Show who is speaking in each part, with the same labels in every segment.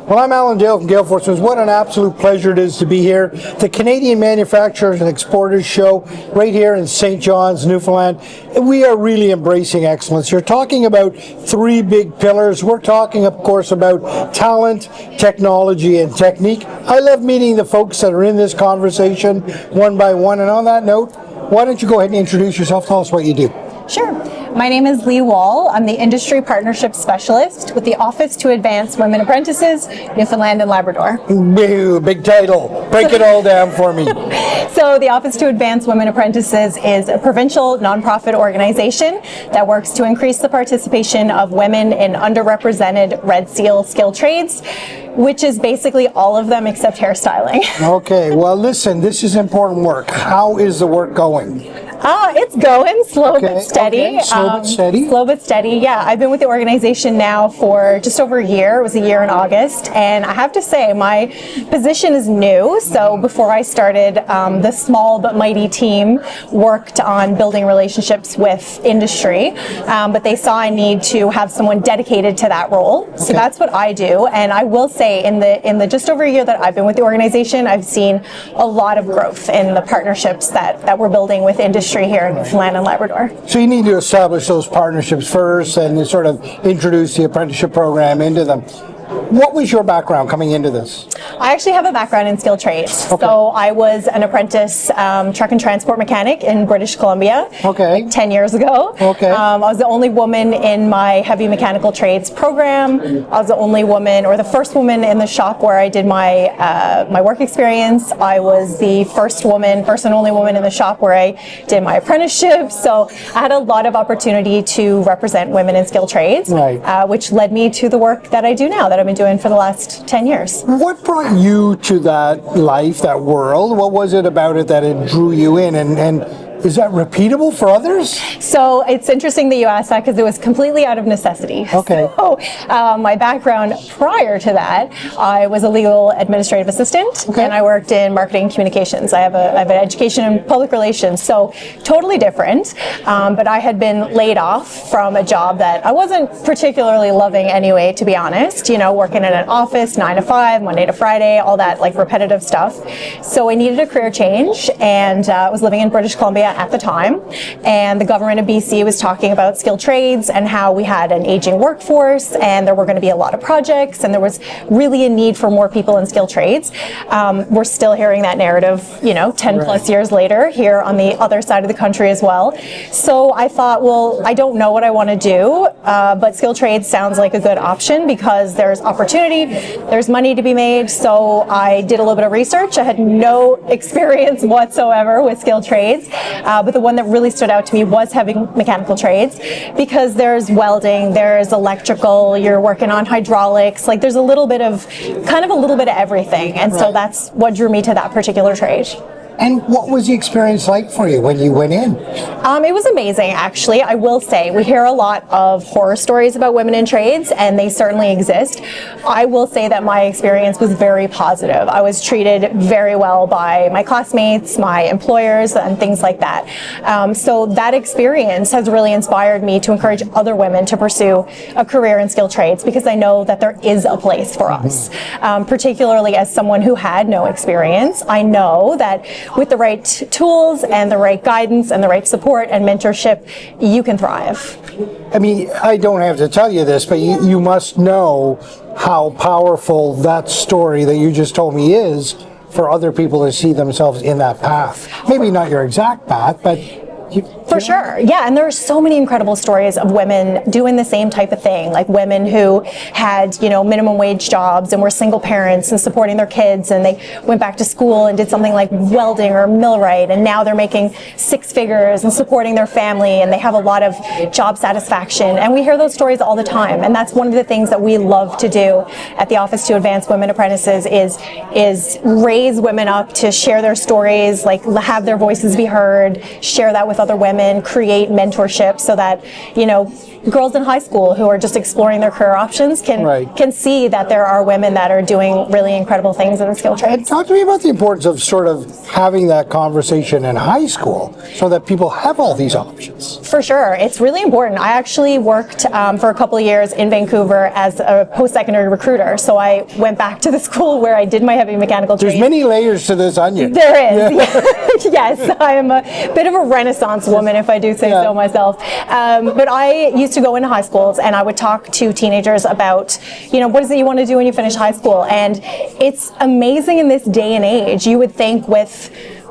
Speaker 1: Well, I'm Alan Dale from Gale Force. What an absolute pleasure it is to be here. The Canadian Manufacturers and Exporters Show right here in St. John's, Newfoundland. We are really embracing excellence. You're talking about three big pillars. We're talking, of course, about talent, technology, and technique. I love meeting the folks that are in this conversation one by one. And on that note, why don't you go ahead and introduce yourself? Tell us what you do.
Speaker 2: Sure. My name is Leigh. I'm the Industry Partnership Specialist with the Office to Advance Women Apprentices, Newfoundland and Labrador.
Speaker 1: Big title. Break it all down for me.
Speaker 2: So the Office to Advance Women Apprentices is a provincial nonprofit organization that works to increase the participation of women in underrepresented Red Seal skilled trades, which is basically all of them except hairstyling.
Speaker 1: Okay, well listen, this is important work. How is the work going?
Speaker 2: It's going slow but steady.
Speaker 1: Okay. Slow but steady?
Speaker 2: Slow but steady, yeah. I've been with the organization now for just over a year. It was a year in August. And I have to say, my position is new. So before I started, the small but mighty team worked on building relationships with industry. But they saw a need to have someone dedicated to that role. So that's what I do. And I will say, in the just over a year that I've been with the organization, I've seen a lot of growth in the partnerships that we're building with industry here in Newfoundland and Labrador.
Speaker 1: So you need to establish those partnerships first and sort of introduce the apprenticeship program into them. What was your background coming into this?
Speaker 2: I actually have a background in skilled trades.
Speaker 1: Okay.
Speaker 2: So I was an apprentice truck and transport mechanic in British Columbia 10 years ago.
Speaker 1: Okay.
Speaker 2: I was the only woman in my heavy mechanical trades program. I was the only woman, or the first woman in the shop where I did my my work experience. I was the first and only woman in the shop where I did my apprenticeship. So I had a lot of opportunity to represent women in skilled trades, which led me to the work that I do now, that I've been doing for the last 10 years.
Speaker 1: What brought you to that life, that world? What was it about it that it drew you in? And is that repeatable for others?
Speaker 2: So it's interesting that you asked that because it was completely out of necessity.
Speaker 1: Okay.
Speaker 2: So my background prior to that, I was a legal administrative assistant and I worked in marketing and communications. I have an education in public relations, so totally different. But I had been laid off from a job that I wasn't particularly loving anyway, to be honest. You know, working in an office, 9 to 5, Monday to Friday, all that like repetitive stuff. So I needed a career change, and I was living in British Columbia at the time, and the government of BC was talking about skilled trades and how we had an aging workforce and there were going to be a lot of projects and there was really a need for more people in skilled trades. We're still hearing that narrative, 10 plus years later here on the other side of the country as well. So I thought, well, I don't know what I want to do, but skilled trades sounds like a good option because there's opportunity, there's money to be made. So I did a little bit of research. I had no experience whatsoever with skilled trades. But the one that really stood out to me was heavy mechanical trades, because there's welding, there's electrical, you're working on hydraulics, like there's a little bit of everything. And so that's what drew me to that particular trade.
Speaker 1: And what was the experience like for you when you went in?
Speaker 2: It was amazing, actually. I will say, we hear a lot of horror stories about women in trades, and they certainly exist. I will say that my experience was very positive. I was treated very well by my classmates, my employers, and things like that. So that experience has really inspired me to encourage other women to pursue a career in skilled trades, because I know that there is a place for us. Particularly as someone who had no experience, I know that with the right tools and the right guidance and the right support and mentorship, you can thrive.
Speaker 1: I mean, I don't have to tell you this, but you must know how powerful that story that you just told me is for other people to see themselves in that path. Maybe not your exact path, but
Speaker 2: For sure, yeah, and there are so many incredible stories of women doing the same type of thing, like women who had, minimum wage jobs and were single parents and supporting their kids, and they went back to school and did something like welding or millwright, and now they're making 6 figures and supporting their family, and they have a lot of job satisfaction. And we hear those stories all the time, and that's one of the things that we love to do at the Office to Advance Women Apprentices is raise women up to share their stories, like have their voices be heard, share that with other women, create mentorship so that, girls in high school who are just exploring their career options can see that there are women that are doing really incredible things in the skilled trades.
Speaker 1: Talk to me about the importance of sort of having that conversation in high school so that people have all these options.
Speaker 2: For sure. It's really important. I actually worked for a couple of years in Vancouver as a post-secondary recruiter. So I went back to the school where I did my heavy mechanical training.
Speaker 1: There's many layers to this onion.
Speaker 2: There is. Yeah. Yes, I am a bit of a Renaissance woman, if I do say so myself. But I used to go into high schools and I would talk to teenagers about, what is it you want to do when you finish high school? And it's amazing in this day and age. You would think with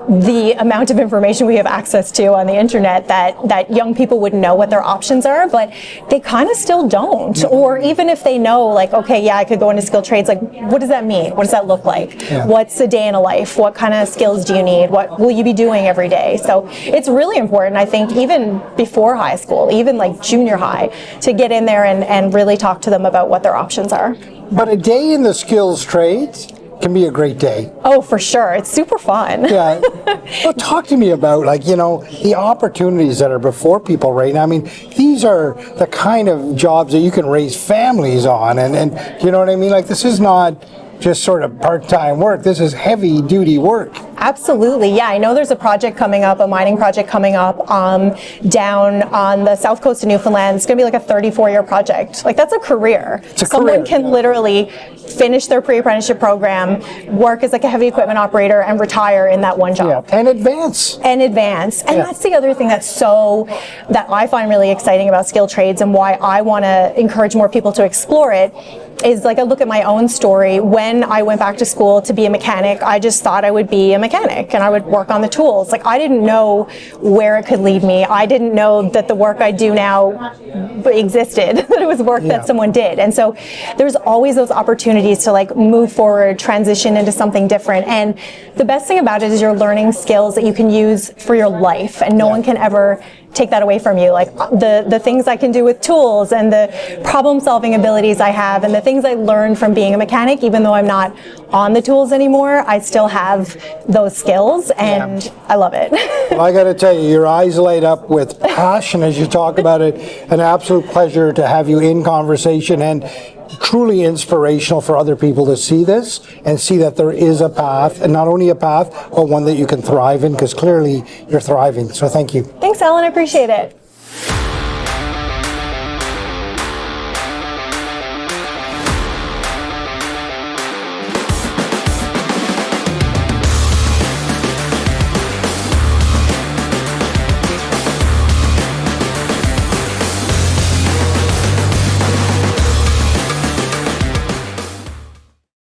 Speaker 2: the amount of information we have access to on the internet that young people would know what their options are, but they kind of still don't. Or even if they know, like, okay, yeah, I could go into skilled trades, like, what does that mean? What does that look like? What's a day in a life? What kind of skills do you need? What will you be doing every day? So it's really important, I think, even before high school, even like junior high, to get in there and really talk to them about what their options are.
Speaker 1: But a day in the skills trades can be a great day.
Speaker 2: Oh, for sure. It's super fun.
Speaker 1: Yeah. Well, talk to me about, the opportunities that are before people right now. I mean, these are the kind of jobs that you can raise families on. And you know what I mean? Like, this is not just sort of part-time work. This is heavy-duty work.
Speaker 2: Absolutely, yeah. I know there's a project coming up, a mining project coming up down on the south coast of Newfoundland. It's going to be like a 34-year project. Like, that's a career. Someone can literally finish their pre-apprenticeship program, work as like a heavy equipment operator, and retire in that one job.
Speaker 1: Yeah. And advance.
Speaker 2: And that's the other thing that I find really exciting about skilled trades and why I want to encourage more people to explore it is, like, I look at my own story. When I went back to school to be a mechanic, I just thought I would be a mechanic and I would work on the tools. Like, I didn't know where it could lead me. I didn't know that the work I do now existed, that it was work that someone did. And so there's always those opportunities to, like, move forward, transition into something different. And the best thing about it is you're learning skills that you can use for your life, and no one can ever take that away from you. Like, the things I can do with tools and the problem solving abilities I have and the things I learned from being a mechanic, even though I'm not on the tools anymore, I still have those skills, and I love it.
Speaker 1: Well, I got to tell you, your eyes light up with passion as you talk about it. An absolute pleasure to have you in conversation, and truly inspirational for other people to see this and see that there is a path, and not only a path, but one that you can thrive in, because clearly you're thriving. So thank you.
Speaker 2: Thanks, Alan. I appreciate it.